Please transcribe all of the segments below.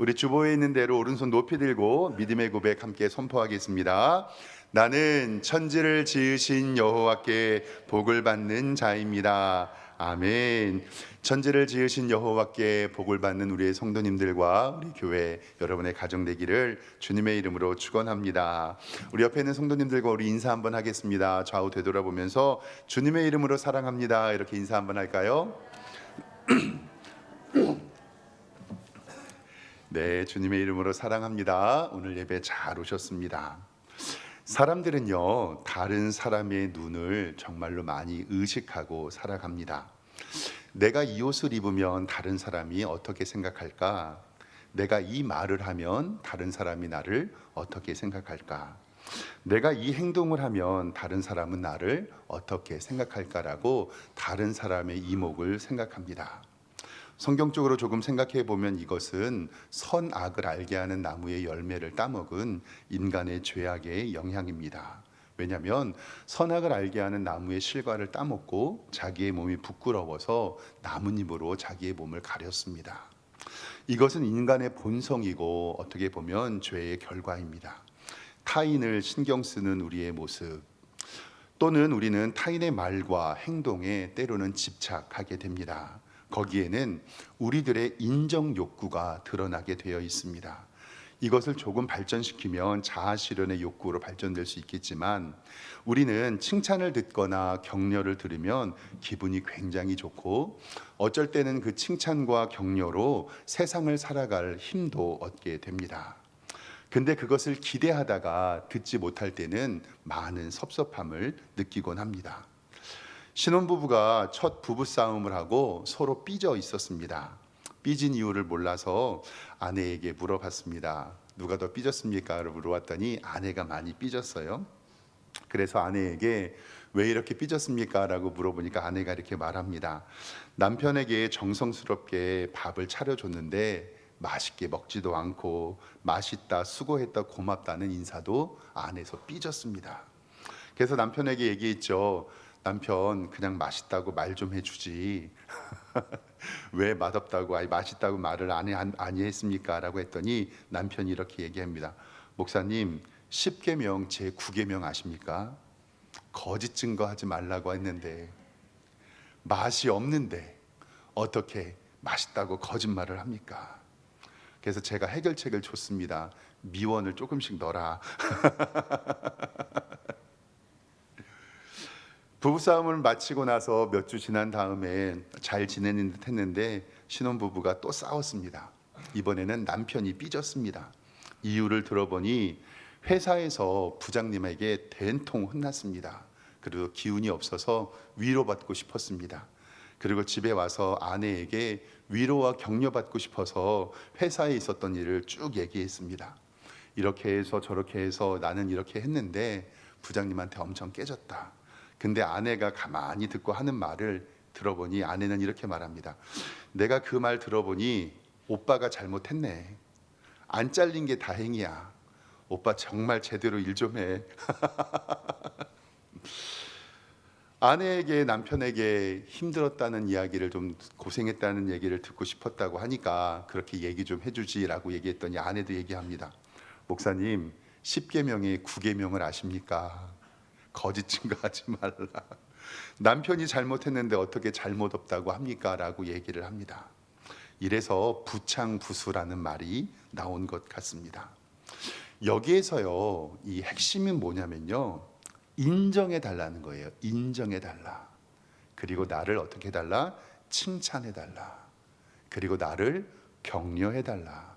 우리 주보에 있는 대로 오른손 높이 들고 믿음의 고백 함께 선포하겠습니다. 나는 천지를 지으신 여호와께 복을 받는 자입니다. 아멘. 천지를 지으신 여호와께 복을 받는 우리의 성도님들과 우리 교회 여러분의 가정 되기를 주님의 이름으로 축원합니다. 우리 옆에 있는 성도님들과 우리 인사 한번 하겠습니다. 좌우 되돌아보면서 주님의 이름으로 사랑합니다. 이렇게 인사 한번 할까요? 네, 주님의 이름으로 사랑합니다. 오늘 예배 잘 오셨습니다. 사람들은요, 다른 사람의 눈을 정말로 많이 의식하고 살아갑니다. 내가 이 옷을 입으면 다른 사람이 어떻게 생각할까? 내가 이 말을 하면 다른 사람이 나를 어떻게 생각할까? 내가 이 행동을 하면 다른 사람은 나를 어떻게 생각할까라고 다른 사람의 이목을 생각합니다. 성경적으로 조금 생각해 보면 이것은 선악을 알게 하는 나무의 열매를 따먹은 인간의 죄악의 영향입니다. 왜냐하면 선악을 알게 하는 나무의 실과를 따먹고 자기의 몸이 부끄러워서 나뭇잎으로 자기의 몸을 가렸습니다. 이것은 인간의 본성이고 어떻게 보면 죄의 결과입니다. 타인을 신경 쓰는 우리의 모습, 또는 우리는 타인의 말과 행동에 때로는 집착하게 됩니다. 거기에는 우리들의 인정 욕구가 드러나게 되어 있습니다. 이것을 조금 발전시키면 자아 실현의 욕구로 발전될 수 있겠지만, 우리는 칭찬을 듣거나 격려를 들으면 기분이 굉장히 좋고, 어쩔 때는 그 칭찬과 격려로 세상을 살아갈 힘도 얻게 됩니다. 근데 그것을 기대하다가 듣지 못할 때는 많은 섭섭함을 느끼곤 합니다. 신혼부부가 첫 부부싸움을 하고 서로 삐져 있었습니다. 삐진 이유를 몰라서 아내에게 물어봤습니다. 누가 더 삐졌습니까? 라고 물어봤더니 아내가 많이 삐졌어요. 그래서 아내에게 왜 이렇게 삐졌습니까? 라고 물어보니까 아내가 이렇게 말합니다. 남편에게 정성스럽게 밥을 차려줬는데 맛있게 먹지도 않고 맛있다, 수고했다, 고맙다는 인사도 안 해서 삐졌습니다. 그래서 남편에게 얘기했죠. 남편, 그냥 맛있다고 말 좀 해주지 왜 맛없다고, 아니 맛있다고 말을 아니 했습니까? 라고 했더니 남편이 이렇게 얘기합니다. 목사님, 10계명 제 9계명 아십니까? 거짓 증거하지 말라고 했는데, 맛이 없는데 어떻게 맛있다고 거짓말을 합니까? 그래서 제가 해결책을 줬습니다. 미원을 조금씩 넣어라. 부부싸움을 마치고 나서 몇 주 지난 다음에 잘 지내는 듯 했는데 신혼부부가 또 싸웠습니다. 이번에는 남편이 삐졌습니다. 이유를 들어보니 회사에서 부장님에게 된통 혼났습니다. 그리고 기운이 없어서 위로받고 싶었습니다. 그리고 집에 와서 아내에게 위로와 격려받고 싶어서 회사에 있었던 일을 쭉 얘기했습니다. 이렇게 해서 저렇게 해서 나는 이렇게 했는데 부장님한테 엄청 깨졌다. 근데 아내가 가만히 듣고 하는 말을 들어보니 아내는 이렇게 말합니다. 내가 그 말 들어보니 오빠가 잘못했네. 안 잘린 게 다행이야. 오빠 정말 제대로 일 좀 해. 아내에게 남편에게 힘들었다는 이야기를, 좀 고생했다는 얘기를 듣고 싶었다고 하니까 그렇게 얘기 좀 해주지라고 얘기했더니 아내도 얘기합니다. 목사님, 10계명의 9계명을 아십니까? 거짓 증거하지 말라. 남편이 잘못했는데 어떻게 잘못 없다고 합니까? 라고 얘기를 합니다. 이래서 부창부수라는 말이 나온 것 같습니다. 여기에서요, 이 핵심은 뭐냐면요, 인정해 달라는 거예요. 인정해 달라. 그리고 나를 어떻게 해달라? 칭찬해 달라. 그리고 나를 격려해 달라.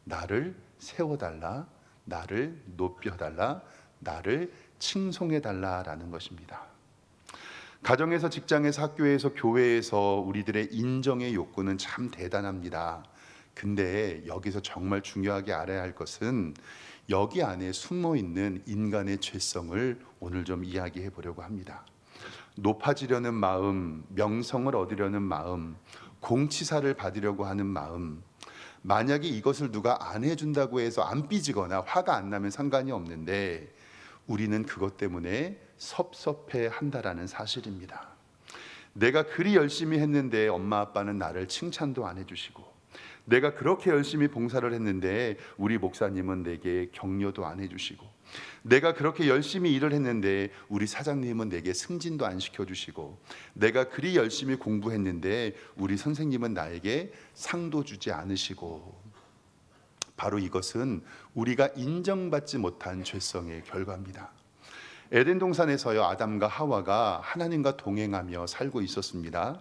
나를 세워 달라. 나를 높여 달라. 나를 칭송해 달라라는 것입니다. 가정에서, 직장에서, 학교에서, 교회에서 우리들의 인정의 욕구는 참 대단합니다. 근데 여기서 정말 중요하게 알아야 할 것은 여기 안에 숨어 있는 인간의 죄성을 오늘 좀 이야기해 보려고 합니다. 높아지려는 마음, 명성을 얻으려는 마음, 공치사를 받으려고 하는 마음, 만약에 이것을 누가 안 해준다고 해서 안 삐지거나 화가 안 나면 상관이 없는데 우리는 그것 때문에 섭섭해 한다라는 사실입니다. 내가 그리 열심히 했는데 엄마 아빠는 나를 칭찬도 안 해주시고, 내가 그렇게 열심히 봉사를 했는데 우리 목사님은 내게 격려도 안 해주시고, 내가 그렇게 열심히 일을 했는데 우리 사장님은 내게 승진도 안 시켜주시고, 내가 그리 열심히 공부했는데 우리 선생님은 나에게 상도 주지 않으시고. 바로 이것은 우리가 인정받지 못한 죄성의 결과입니다. 에덴 동산에서요, 아담과 하와가 하나님과 동행하며 살고 있었습니다.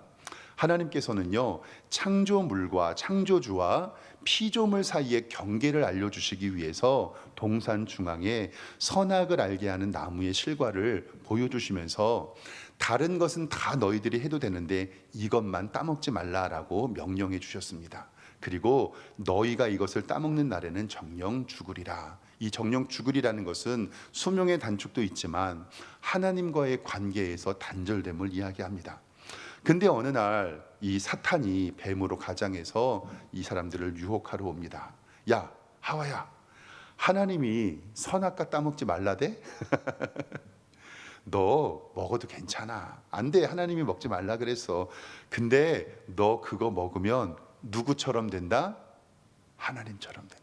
하나님께서는요, 창조물과 창조주와 피조물 사이의 경계를 알려주시기 위해서 동산 중앙에 선악을 알게 하는 나무의 실과를 보여주시면서 다른 것은 다 너희들이 해도 되는데 이것만 따먹지 말라라고 명령해 주셨습니다. 그리고 너희가 이것을 따먹는 날에는 정령 죽으리라. 이 정령 죽으리라는 것은 수명의 단축도 있지만 하나님과의 관계에서 단절됨을 이야기합니다. 근데 어느 날 이 사탄이 뱀으로 가장해서 이 사람들을 유혹하러 옵니다. 야, 하와야, 하나님이 선악과 따먹지 말라대? 너 먹어도 괜찮아. 안 돼, 하나님이 먹지 말라 그랬어. 근데 너 그거 먹으면 누구처럼 된다? 하나님처럼 된다.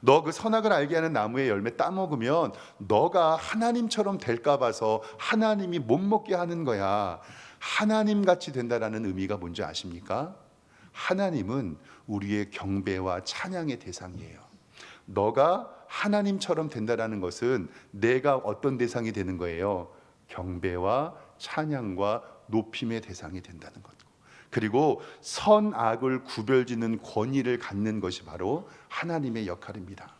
너 그 선악을 알게 하는 나무의 열매 따먹으면 너가 하나님처럼 될까 봐서 하나님이 못 먹게 하는 거야. 하나님같이 된다라는 의미가 뭔지 아십니까? 하나님은 우리의 경배와 찬양의 대상이에요. 너가 하나님처럼 된다라는 것은 내가 어떤 대상이 되는 거예요? 경배와 찬양과 높임의 대상이 된다는 거죠. 그리고 선악을 구별짓는 권위를 갖는 것이 바로 하나님의 역할입니다.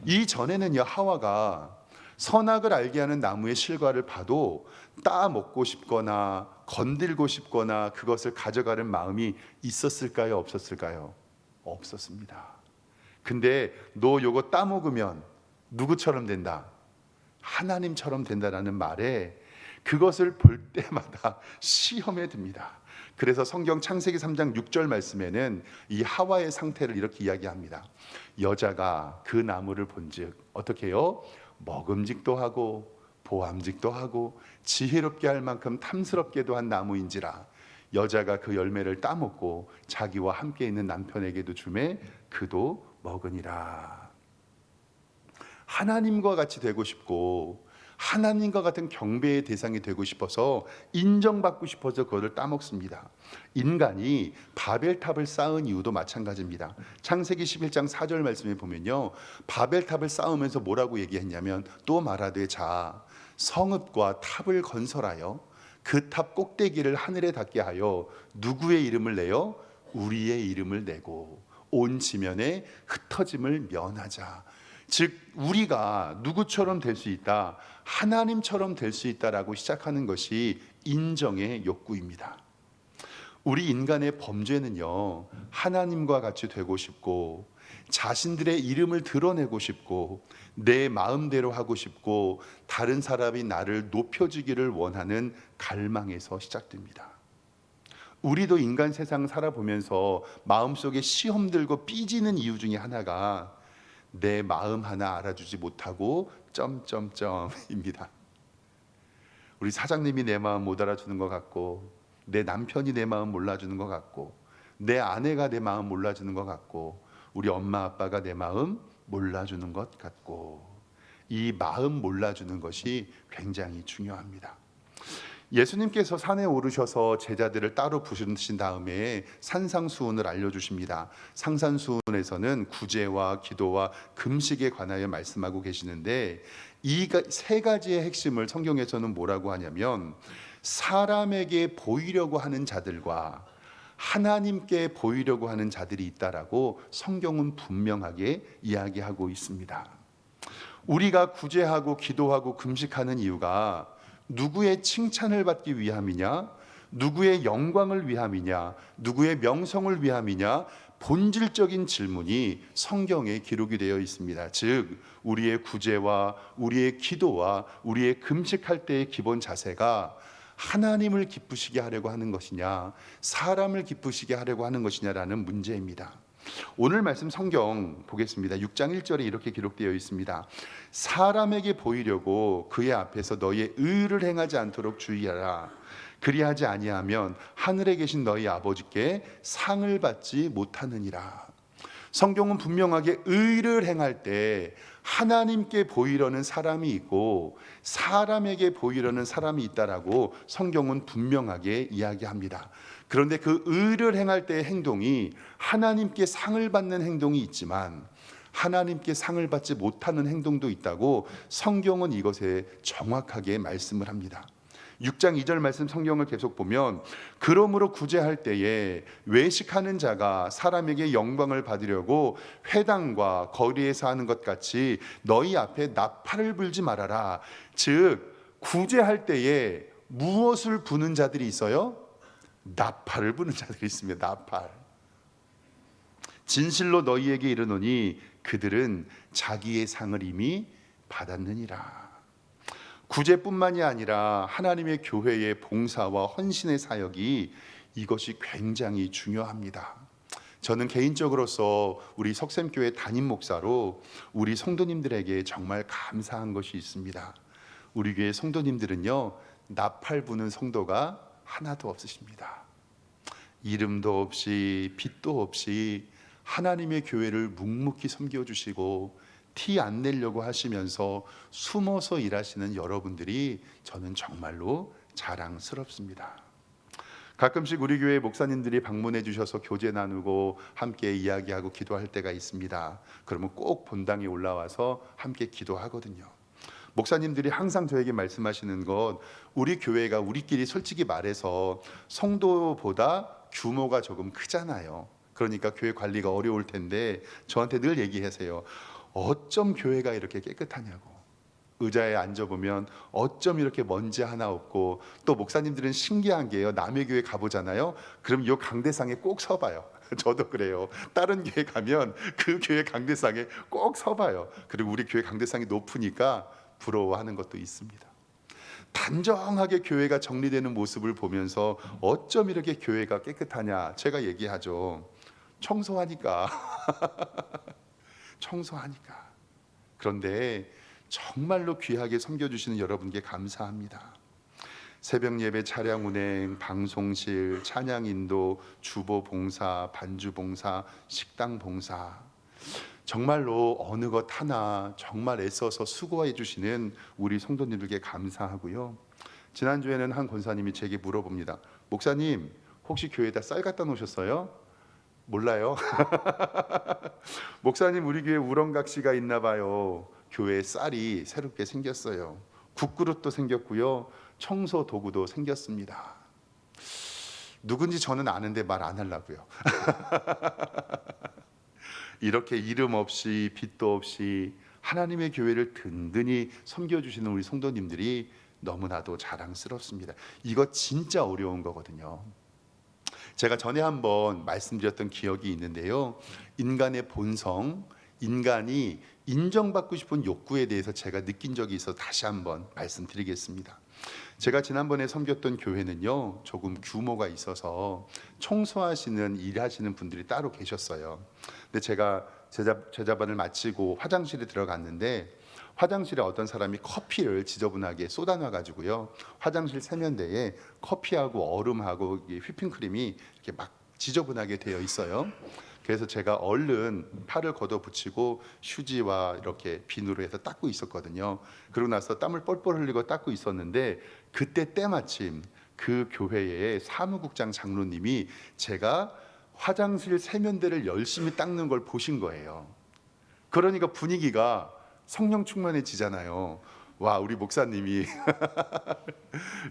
이전에는요, 하와가 선악을 알게 하는 나무의 실과를 봐도 따 먹고 싶거나 건들고 싶거나 그것을 가져가는 마음이 있었을까요? 없었을까요? 없었습니다. 근데 너 요거 따 먹으면 누구처럼 된다? 하나님처럼 된다라는 말에 그것을 볼 때마다 시험에 듭니다. 그래서 성경 창세기 3장 6절 말씀에는 이 하와의 상태를 이렇게 이야기합니다. 여자가 그 나무를 본즉 어떻게 해요? 먹음직도 하고 보암직도 하고 지혜롭게 할 만큼 탐스럽게도 한 나무인지라. 여자가 그 열매를 따먹고 자기와 함께 있는 남편에게도 주매 그도 먹으니라. 하나님과 같이 되고 싶고 하나님과 같은 경배의 대상이 되고 싶어서 인정받고 싶어서 그것을 따먹습니다. 인간이 바벨탑을 쌓은 이유도 마찬가지입니다. 창세기 11장 4절 말씀에 보면요, 바벨탑을 쌓으면서 뭐라고 얘기했냐면 또 말하되 자 성읍과 탑을 건설하여 그 탑 꼭대기를 하늘에 닿게 하여 누구의 이름을 내요? 우리의 이름을 내고 온 지면에 흩어짐을 면하자. 즉 우리가 누구처럼 될 수 있다, 하나님처럼 될 수 있다라고 시작하는 것이 인정의 욕구입니다. 우리 인간의 범죄는요, 하나님과 같이 되고 싶고 자신들의 이름을 드러내고 싶고 내 마음대로 하고 싶고 다른 사람이 나를 높여주기를 원하는 갈망에서 시작됩니다. 우리도 인간 세상 살아보면서 마음속에 시험 들고 삐지는 이유 중에 하나가 내 마음 하나 알아주지 못하고 점점점입니다. 우리 사장님이 내 마음 못 알아주는 것 같고 내 남편이 내 마음 몰라주는 것 같고 내 아내가 내 마음 몰라주는 것 같고 우리 엄마 아빠가 내 마음 몰라주는 것 같고, 이 마음 몰라주는 것이 굉장히 중요합니다. 예수님께서 산에 오르셔서 제자들을 따로 부르신 다음에 산상수훈을 알려주십니다. 상산수훈에서는 구제와 기도와 금식에 관하여 말씀하고 계시는데 이 세 가지의 핵심을 성경에서는 뭐라고 하냐면 사람에게 보이려고 하는 자들과 하나님께 보이려고 하는 자들이 있다라고 성경은 분명하게 이야기하고 있습니다. 우리가 구제하고 기도하고 금식하는 이유가 누구의 칭찬을 받기 위함이냐, 누구의 영광을 위함이냐, 누구의 명성을 위함이냐, 본질적인 질문이 성경에 기록이 되어 있습니다. 즉 우리의 구제와 우리의 기도와 우리의 금식할 때의 기본 자세가 하나님을 기쁘시게 하려고 하는 것이냐, 사람을 기쁘시게 하려고 하는 것이냐라는 문제입니다. 오늘 말씀 성경 보겠습니다. 6장 1절에 이렇게 기록되어 있습니다. 사람에게 보이려고 그의 앞에서 너의 의를 행하지 않도록 주의하라. 그리하지 아니하면 하늘에 계신 너희 아버지께 상을 받지 못하느니라. 성경은 분명하게 의를 행할 때 하나님께 보이려는 사람이 있고 사람에게 보이려는 사람이 있다라고 성경은 분명하게 이야기합니다. 그런데 그 의를 행할 때의 행동이 하나님께 상을 받는 행동이 있지만 하나님께 상을 받지 못하는 행동도 있다고 성경은 이것에 정확하게 말씀을 합니다. 6장 2절 말씀 성경을 계속 보면 그러므로 구제할 때에 외식하는 자가 사람에게 영광을 받으려고 회당과 거리에서 하는 것 같이 너희 앞에 나팔을 불지 말아라. 즉 구제할 때에 무엇을 부는 자들이 있어요? 나팔을 부는 자들이 있습니다. 나팔. 진실로 너희에게 이르노니 그들은 자기의 상을 이미 받았느니라. 구제뿐만이 아니라 하나님의 교회의 봉사와 헌신의 사역이 이것이 굉장히 중요합니다. 저는 개인적으로서 우리 석샘교회 담임 목사로 우리 성도님들에게 정말 감사한 것이 있습니다. 우리 교회 성도님들은요, 나팔 부는 성도가 하나도 없으십니다. 이름도 없이 빛도 없이 하나님의 교회를 묵묵히 섬겨주시고 티 안 내려고 하시면서 숨어서 일하시는 여러분들이 저는 정말로 자랑스럽습니다. 가끔씩 우리 교회 목사님들이 방문해 주셔서 교제 나누고 함께 이야기하고 기도할 때가 있습니다. 그러면 꼭 본당에 올라와서 함께 기도하거든요. 목사님들이 항상 저에게 말씀하시는 것, 우리 교회가 우리끼리 솔직히 말해서 성도보다 규모가 조금 크잖아요. 그러니까 교회 관리가 어려울 텐데 저한테 늘 얘기하세요. 어쩜 교회가 이렇게 깨끗하냐고. 의자에 앉아보면 어쩜 이렇게 먼지 하나 없고, 또 목사님들은 신기한 게요, 남의 교회 가보잖아요. 그럼 이 강대상에 꼭 서봐요. 저도 그래요. 다른 교회 가면 그 교회 강대상에 꼭 서봐요. 그리고 우리 교회 강대상이 높으니까 부러워하는 것도 있습니다. 단정하게 교회가 정리되는 모습을 보면서 어쩜 이렇게 교회가 깨끗하냐, 제가 얘기하죠. 청소하니까. 청소하니까. 그런데 정말로 귀하게 섬겨주시는 여러분께 감사합니다. 새벽 예배 차량 운행, 방송실, 찬양 인도, 주보 봉사, 반주 봉사, 식당 봉사, 정말로 어느 것 하나 정말 애써서 수고해 주시는 우리 성도님들께 감사하고요. 지난주에는 한 권사님이 제게 물어봅니다. 목사님, 혹시 교회에다 쌀 갖다 놓으셨어요? 몰라요. 목사님, 우리 교회 우렁각시가 있나 봐요. 교회에 쌀이 새롭게 생겼어요. 국그릇도 생겼고요, 청소 도구도 생겼습니다. 누군지 저는 아는데 말 안 하려고요. 이렇게 이름 없이 빛도 없이 하나님의 교회를 든든히 섬겨주시는 우리 성도님들이 너무나도 자랑스럽습니다. 이거 진짜 어려운 거거든요. 제가 전에 한번 말씀드렸던 기억이 있는데요, 인간의 본성, 인간이 인정받고 싶은 욕구에 대해서 제가 느낀 적이 있어서 다시 한번 말씀드리겠습니다. 제가 지난번에 섬겼던 교회는요, 조금 규모가 있어서 청소하시는, 일하시는 분들이 따로 계셨어요. 근데 제가 제자반을 마치고 화장실에 들어갔는데 화장실에 어떤 사람이 커피를 지저분하게 쏟아놔 가지고요, 화장실 세면대에 커피하고 얼음하고 휘핑크림이 이렇게 막 지저분하게 되어 있어요. 그래서 제가 얼른 팔을 걷어붙이고 휴지와 이렇게 비누로 해서 닦고 있었거든요. 그러고 나서 땀을 뻘뻘 흘리고 닦고 있었는데 그때 때마침 그 교회의 사무국장 장로님이 제가 화장실 세면대를 열심히 닦는 걸 보신 거예요. 그러니까 분위기가 성령 충만해지잖아요. 와, 우리 목사님이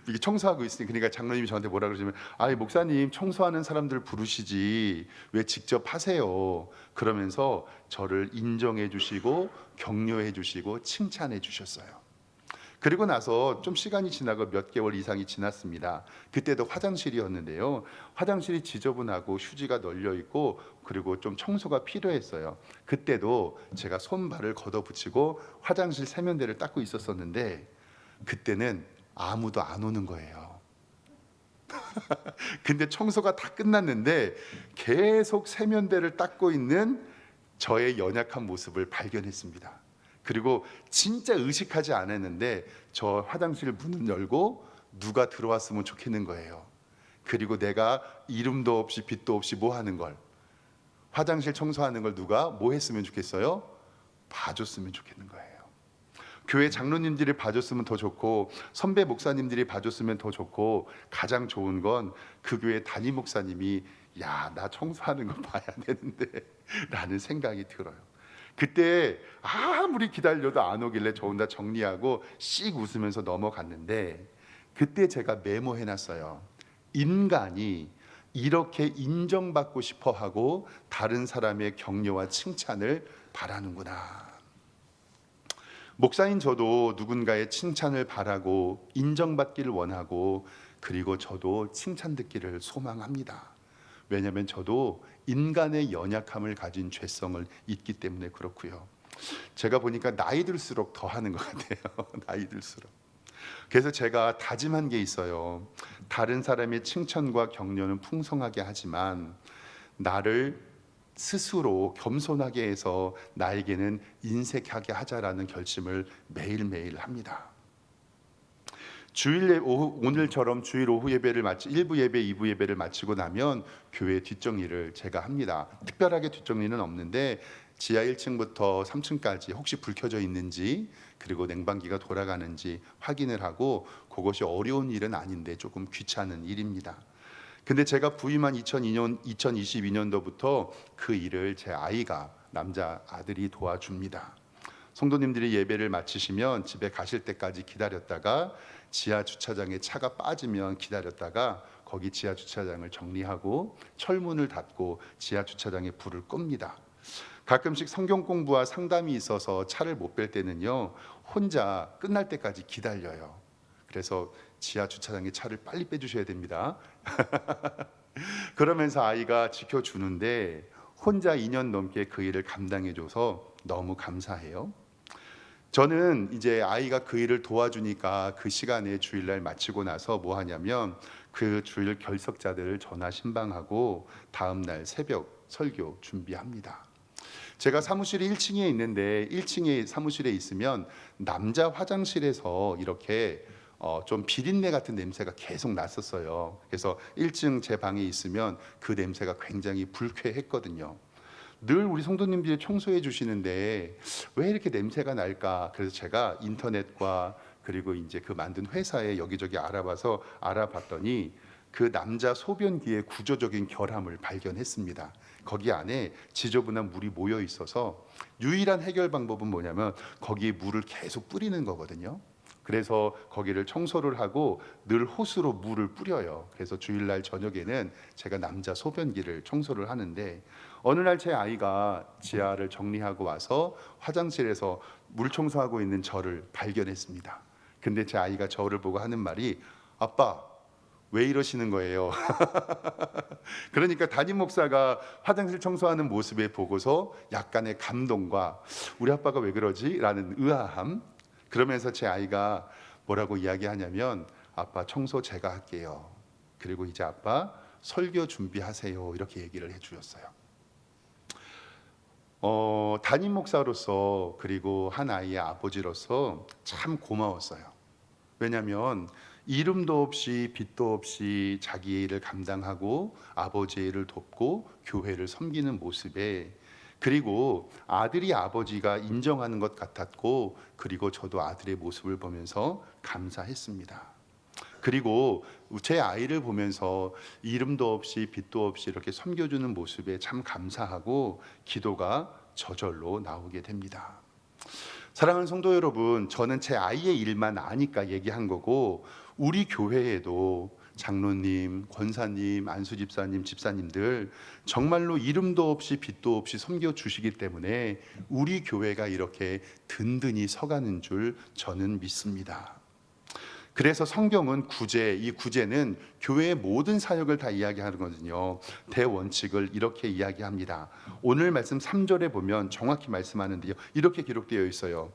이게 청소하고 있으니, 그러니까 장로님이 저한테 뭐라 그러시면, 아이 목사님, 청소하는 사람들 부르시지 왜 직접 하세요? 그러면서 저를 인정해 주시고 격려해 주시고 칭찬해 주셨어요. 그리고 나서 좀 시간이 지나고 몇 개월 이상이 지났습니다. 그때도 화장실이었는데요, 화장실이 지저분하고 휴지가 널려 있고 그리고 좀 청소가 필요했어요. 그때도 제가 손발을 걷어붙이고 화장실 세면대를 닦고 있었었는데 그때는 아무도 안 오는 거예요. 근데 청소가 다 끝났는데 계속 세면대를 닦고 있는 저의 연약한 모습을 발견했습니다. 그리고 진짜 의식하지 않았는데 저 화장실 문을 열고 누가 들어왔으면 좋겠는 거예요. 그리고 내가 이름도 없이 빛도 없이 뭐 하는 걸, 화장실 청소하는 걸 누가 뭐 했으면 좋겠어요? 봐줬으면 좋겠는 거예요. 교회 장로님들이 봐줬으면 더 좋고, 선배 목사님들이 봐줬으면 더 좋고, 가장 좋은 건 그 교회 담임 목사님이 야, 나 청소하는 거 봐야 되는데 라는 생각이 들어요. 그때 아무리 기다려도 안 오길래 저 혼자 정리하고 씩 웃으면서 넘어갔는데, 그때 제가 메모해놨어요. 인간이 이렇게 인정받고 싶어 하고 다른 사람의 격려와 칭찬을 바라는구나. 목사인 저도 누군가의 칭찬을 바라고 인정받기를 원하고, 그리고 저도 칭찬 듣기를 소망합니다. 왜냐하면 저도 인간의 연약함을 가진 죄성을 있기 때문에 그렇고요. 제가 보니까 나이 들수록 더 하는 것 같아요. 나이 들수록. 그래서 제가 다짐한 게 있어요. 다른 사람의 칭찬과 격려는 풍성하게 하지만 나를 스스로 겸손하게 해서 나에게는 인색하게 하자라는 결심을 매일매일 합니다. 주일 오후, 오늘처럼 주일 오후 예배를 마치 1부 예배, 2부 예배를 마치고 나면 교회 뒷정리를 제가 합니다. 특별하게 뒷정리는 없는데 지하 1층부터 3층까지 혹시 불 켜져 있는지, 그리고 냉방기가 돌아가는지 확인을 하고, 그것이 어려운 일은 아닌데 조금 귀찮은 일입니다. 근데 제가 부임한 2022년도부터 그 일을 제 아이가, 남자 아들이 도와줍니다. 성도님들이 예배를 마치시면 집에 가실 때까지 기다렸다가, 지하 주차장에 차가 빠지면 기다렸다가 거기 지하 주차장을 정리하고 철문을 닫고 지하 주차장에 불을 끕니다. 가끔씩 성경 공부와 상담이 있어서 차를 못 뺄 때는요, 혼자 끝날 때까지 기다려요. 그래서 지하 주차장에 차를 빨리 빼주셔야 됩니다. 그러면서 아이가 지켜주는데 혼자 2년 넘게 그 일을 감당해줘서 너무 감사해요. 저는 이제 아이가 그 일을 도와주니까 그 시간에 주일날 마치고 나서 뭐 하냐면 그 주일 결석자들을 전화 신방하고 다음 날 새벽 설교 준비합니다. 제가 사무실이 1층에 있는데 1층에 사무실에 있으면 남자 화장실에서 이렇게 좀 비린내 같은 냄새가 계속 났었어요. 그래서 1층 제 방에 있으면 그 냄새가 굉장히 불쾌했거든요. 늘 우리 성도님들이 청소해 주시는데 왜 이렇게 냄새가 날까? 그래서 제가 인터넷과 그리고 이제 그 만든 회사에 여기저기 알아봤더니 그 남자 소변기의 구조적인 결함을 발견했습니다. 거기 안에 지저분한 물이 모여 있어서 유일한 해결 방법은 뭐냐면 거기에 물을 계속 뿌리는 거거든요. 그래서 거기를 청소를 하고 늘 호스로 물을 뿌려요. 그래서 주일날 저녁에는 제가 남자 소변기를 청소를 하는데, 어느 날 제 아이가 지하를 정리하고 와서 화장실에서 물 청소하고 있는 저를 발견했습니다. 근데 제 아이가 저를 보고 하는 말이, 아빠 왜 이러시는 거예요? 그러니까 담임 목사가 화장실 청소하는 모습에 보고서 약간의 감동과 우리 아빠가 왜 그러지? 라는 의아함. 그러면서 제 아이가 뭐라고 이야기하냐면, 아빠 청소 제가 할게요. 그리고 이제 아빠 설교 준비하세요. 이렇게 얘기를 해주셨어요. 담임 목사로서 그리고 한 아이의 아버지로서 참 고마웠어요. 왜냐하면 이름도 없이 빛도 없이 자기의 일을 감당하고 아버지의 일을 돕고 교회를 섬기는 모습에, 그리고 아들이 아버지가 인정하는 것 같았고, 그리고 저도 아들의 모습을 보면서 감사했습니다. 그리고 제 아이를 보면서 이름도 없이 빛도 없이 이렇게 섬겨주는 모습에 참 감사하고 기도가 저절로 나오게 됩니다. 사랑하는 성도 여러분, 저는 제 아이의 일만 아니까 얘기한 거고, 우리 교회에도 장로님, 권사님, 안수집사님, 집사님들 정말로 이름도 없이 빛도 없이 섬겨주시기 때문에 우리 교회가 이렇게 든든히 서가는 줄 저는 믿습니다. 그래서 성경은 이 구제는 교회의 모든 사역을 다 이야기하는 거거든요. 대원칙을 이렇게 이야기합니다. 오늘 말씀 3절에 보면 정확히 말씀하는데요, 이렇게 기록되어 있어요.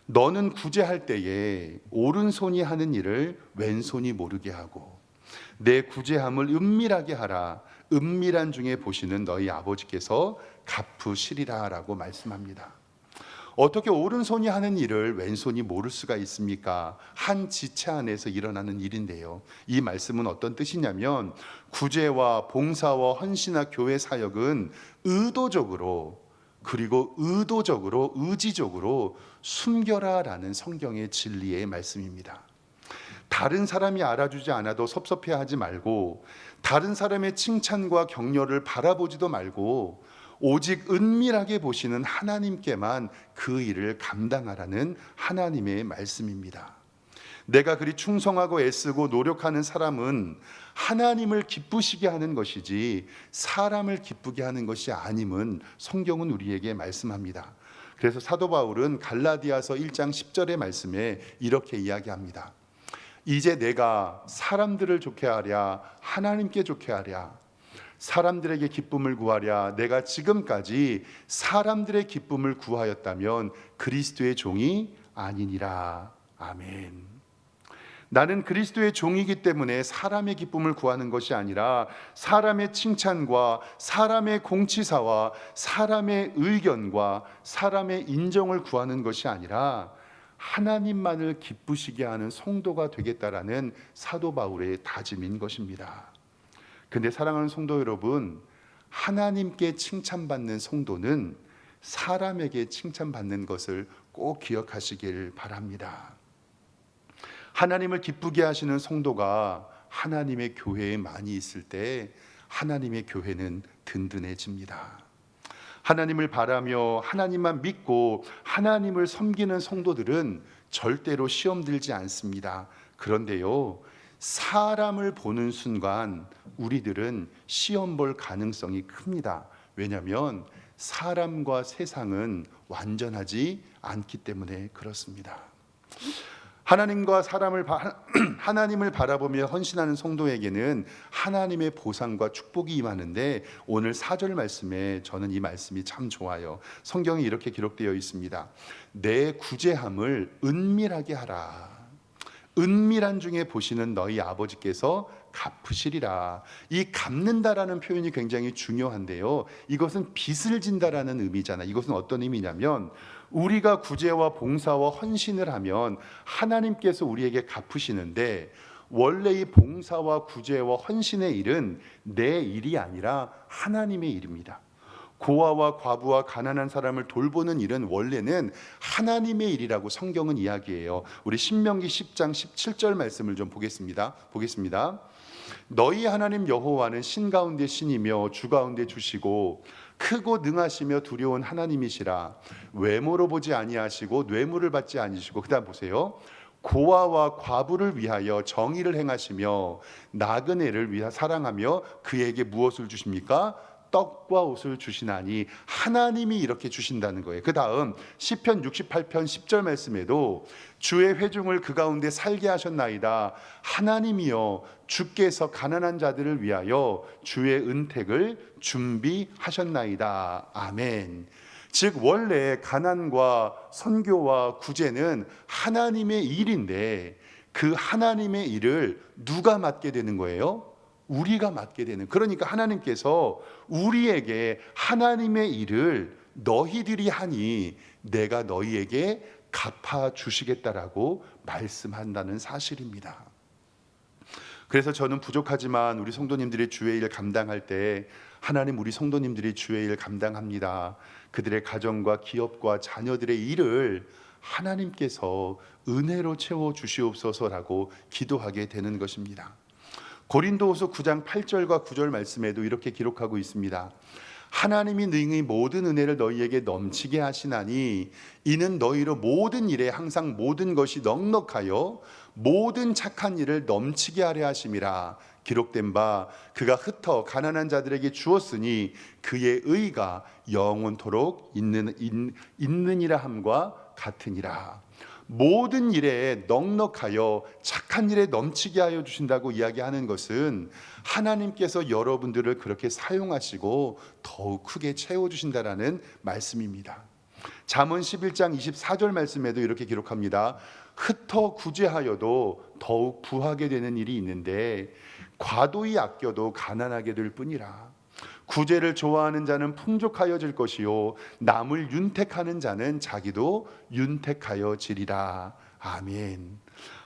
너는 구제할 때에 오른손이 하는 일을 왼손이 모르게 하고 내 구제함을 은밀하게 하라. 은밀한 중에 보시는 너희 아버지께서 갚으시리라 라고 말씀합니다. 어떻게 오른손이 하는 일을 왼손이 모를 수가 있습니까? 한 지체 안에서 일어나는 일인데요. 이 말씀은 어떤 뜻이냐면 구제와 봉사와 헌신과 교회 사역은 의도적으로 그리고 의지적으로 숨겨라라는 성경의 진리의 말씀입니다. 다른 사람이 알아주지 않아도 섭섭해하지 말고 다른 사람의 칭찬과 격려를 바라보지도 말고 오직 은밀하게 보시는 하나님께만 그 일을 감당하라는 하나님의 말씀입니다. 내가 그리 충성하고 애쓰고 노력하는 사람은 하나님을 기쁘시게 하는 것이지 사람을 기쁘게 하는 것이 아님은 성경은 우리에게 말씀합니다. 그래서 사도 바울은 갈라디아서 1장 10절의 말씀에 이렇게 이야기합니다. 이제 내가 사람들을 좋게 하랴 하나님께 좋게 하랴 사람들에게 기쁨을 구하랴 내가 지금까지 사람들의 기쁨을 구하였다면 그리스도의 종이 아니니라. 아멘. 나는 그리스도의 종이기 때문에 사람의 기쁨을 구하는 것이 아니라 사람의 칭찬과 사람의 공치사와 사람의 의견과 사람의 인정을 구하는 것이 아니라 하나님만을 기쁘시게 하는 성도가 되겠다라는 사도 바울의 다짐인 것입니다. 근데 사랑하는 성도 여러분, 하나님께 칭찬받는 성도는 사람에게 칭찬받는 것을 꼭 기억하시길 바랍니다. 하나님을 기쁘게 하시는 성도가 하나님의 교회에 많이 있을 때 하나님의 교회는 든든해집니다. 하나님을 바라며 하나님만 믿고 하나님을 섬기는 성도들은 절대로 시험 들지 않습니다. 그런데요, 사람을 보는 순간 우리들은 시험 볼 가능성이 큽니다. 왜냐하면 사람과 세상은 완전하지 않기 때문에 그렇습니다. 하나님을 바라보며 헌신하는 성도에게는 하나님의 보상과 축복이 임하는데 오늘 4절 말씀에 저는 이 말씀이 참 좋아요. 성경에 이렇게 기록되어 있습니다. 내 구제함을 은밀하게 하라. 은밀한 중에 보시는 너희 아버지께서 갚으시리라. 이 갚는다라는 표현이 굉장히 중요한데요. 이것은 빚을 진다라는 의미잖아요. 이것은 어떤 의미냐면 우리가 구제와 봉사와 헌신을 하면 하나님께서 우리에게 갚으시는데 원래 이 봉사와 구제와 헌신의 일은 내 일이 아니라 하나님의 일입니다. 고아와 과부와 가난한 사람을 돌보는 일은 원래는 하나님의 일이라고 성경은 이야기해요. 우리 신명기 10장 17절 말씀을 좀 보겠습니다. 너희 하나님 여호와는 신 가운데 신이며 주 가운데 주시고 크고 능하시며 두려운 하나님이시라. 외모로 보지 아니하시고 뇌물을 받지 아니시고, 그다음 보세요. 고아와 과부를 위하여 정의를 행하시며 나그네를 위하여 사랑하며 그에게 무엇을 주십니까? 떡과 옷을 주시나니. 하나님이 이렇게 주신다는 거예요. 그 다음 시편 68편 10절 말씀에도 주의 회중을 그 가운데 살게 하셨나이다. 하나님이여 주께서 가난한 자들을 위하여 주의 은택을 준비하셨나이다. 아멘. 즉 원래 가난과 선교와 구제는 하나님의 일인데 그 하나님의 일을 누가 맡게 되는 거예요? 우리가 맡게 되는. 그러니까 하나님께서 우리에게 하나님의 일을 너희들이 하니 내가 너희에게 갚아 주시겠다라고 말씀한다는 사실입니다. 그래서 저는 부족하지만 우리 성도님들이 주의 일 감당할 때 하나님, 우리 성도님들이 주의 일 감당합니다. 그들의 가정과 기업과 자녀들의 일을 하나님께서 은혜로 채워 주시옵소서라고 기도하게 되는 것입니다. 고린도후서 9장 8절과 9절 말씀에도 이렇게 기록하고 있습니다. 하나님이 능히 모든 은혜를 너희에게 넘치게 하시나니 이는 너희로 모든 일에 항상 모든 것이 넉넉하여 모든 착한 일을 넘치게 하려 하심이라. 기록된 바 그가 흩어 가난한 자들에게 주었으니 그의 의가 영원토록 있느니라 함과 같으니라. 모든 일에 넉넉하여 착한 일에 넘치게 하여 주신다고 이야기하는 것은 하나님께서 여러분들을 그렇게 사용하시고 더욱 크게 채워주신다라는 말씀입니다. 잠언 11장 24절 말씀에도 이렇게 기록합니다. 흩어 구제하여도 더욱 부하게 되는 일이 있는데 과도히 아껴도 가난하게 될 뿐이라. 구제를 좋아하는 자는 풍족하여질 것이요 남을 윤택하는 자는 자기도 윤택하여지리라. 아멘.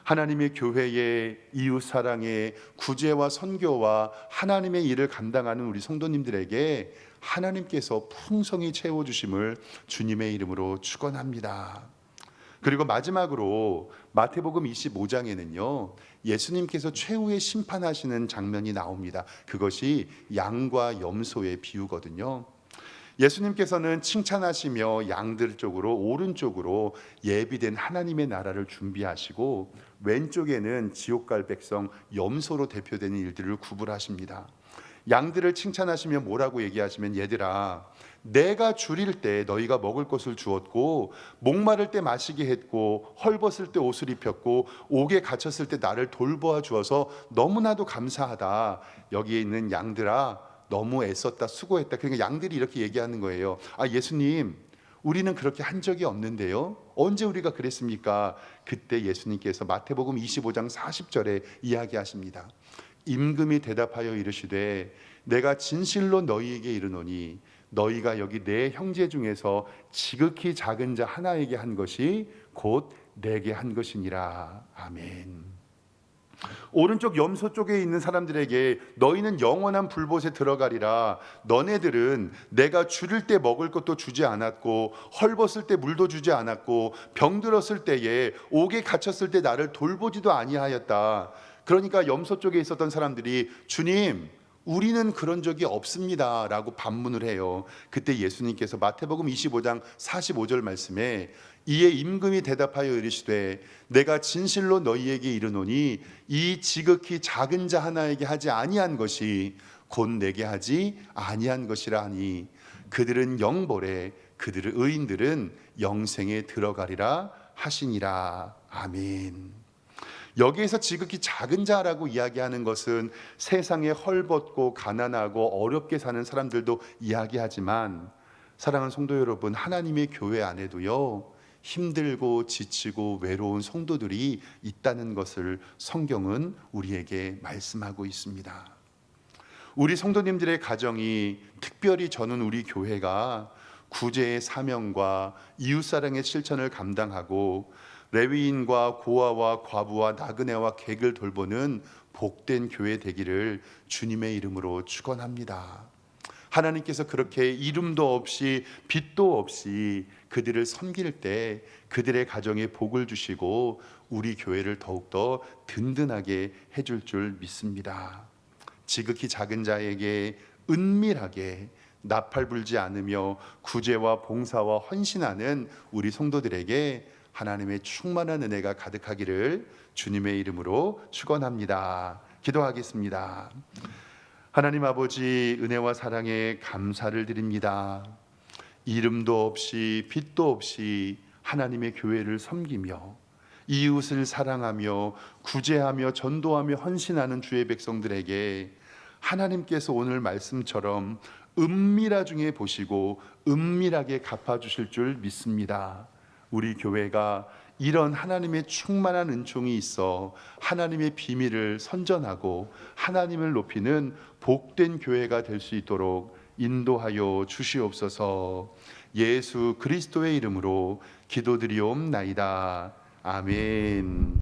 하나님의 교회의 이웃사랑의 구제와 선교와 하나님의 일을 감당하는 우리 성도님들에게 하나님께서 풍성히 채워주심을 주님의 이름으로 축원합니다. 그리고 마지막으로 마태복음 25장에는요 예수님께서 최후의 심판하시는 장면이 나옵니다. 그것이 양과 염소의 비유거든요. 예수님께서는 칭찬하시며 양들 쪽으로 오른쪽으로 예비된 하나님의 나라를 준비하시고 왼쪽에는 지옥 갈 백성 염소로 대표되는 일들을 구분하십니다. 양들을 칭찬하시며 뭐라고 얘기하시면, 얘들아 내가 줄일 때 너희가 먹을 것을 주었고 목마를 때 마시게 했고 헐벗을 때 옷을 입혔고 옥에 갇혔을 때 나를 돌보아 주어서 너무나도 감사하다. 여기에 있는 양들아 너무 애썼다, 수고했다. 그러니까 양들이 이렇게 얘기하는 거예요. 아 예수님, 우리는 그렇게 한 적이 없는데요. 언제 우리가 그랬습니까? 그때 예수님께서 마태복음 25장 40절에 이야기하십니다. 임금이 대답하여 이르시되 내가 진실로 너희에게 이르노니 너희가 여기 내 형제 중에서 지극히 작은 자 하나에게 한 것이 곧 내게 한 것이니라. 아멘. 오른쪽 염소 쪽에 있는 사람들에게 너희는 영원한 불못에 들어가리라. 너네들은 내가 줄일 때 먹을 것도 주지 않았고 헐벗을 때 물도 주지 않았고 병들었을 때에 옥에 갇혔을 때 나를 돌보지도 아니하였다. 그러니까 염소 쪽에 있었던 사람들이 주님 우리는 그런 적이 없습니다 라고 반문을 해요. 그때 예수님께서 마태복음 25장 45절 말씀에 이에 임금이 대답하여 이르시되 내가 진실로 너희에게 이르노니 이 지극히 작은 자 하나에게 하지 아니한 것이 곧 내게 하지 아니한 것이라 하니 그들은 영벌에 그들의 의인들은 영생에 들어가리라 하시니라. 아멘. 여기에서 지극히 작은 자라고 이야기하는 것은 세상에 헐벗고 가난하고 어렵게 사는 사람들도 이야기하지만, 사랑하는 성도 여러분, 하나님의 교회 안에도요 힘들고 지치고 외로운 성도들이 있다는 것을 성경은 우리에게 말씀하고 있습니다. 우리 성도님들의 가정이, 특별히 저는 우리 교회가 구제의 사명과 이웃사랑의 실천을 감당하고 레위인과 고아와 과부와 나그네와 객을 돌보는 복된 교회 되기를 주님의 이름으로 축원합니다. 하나님께서 그렇게 이름도 없이 빛도 없이 그들을 섬길 때 그들의 가정에 복을 주시고 우리 교회를 더욱더 든든하게 해줄 줄 믿습니다. 지극히 작은 자에게 은밀하게 나팔 불지 않으며 구제와 봉사와 헌신하는 우리 성도들에게 하나님의 충만한 은혜가 가득하기를 주님의 이름으로 축원합니다. 기도하겠습니다. 하나님 아버지, 은혜와 사랑에 감사를 드립니다. 이름도 없이 빛도 없이 하나님의 교회를 섬기며 이웃을 사랑하며 구제하며 전도하며 헌신하는 주의 백성들에게 하나님께서 오늘 말씀처럼 은밀하 중에 보시고 은밀하게 갚아주실 줄 믿습니다. 우리 교회가 이런 하나님의 충만한 은총이 있어 하나님의 비밀을 선전하고 하나님을 높이는 복된 교회가 될 수 있도록 인도하여 주시옵소서. 예수 그리스도의 이름으로 기도드리옵나이다. 아멘.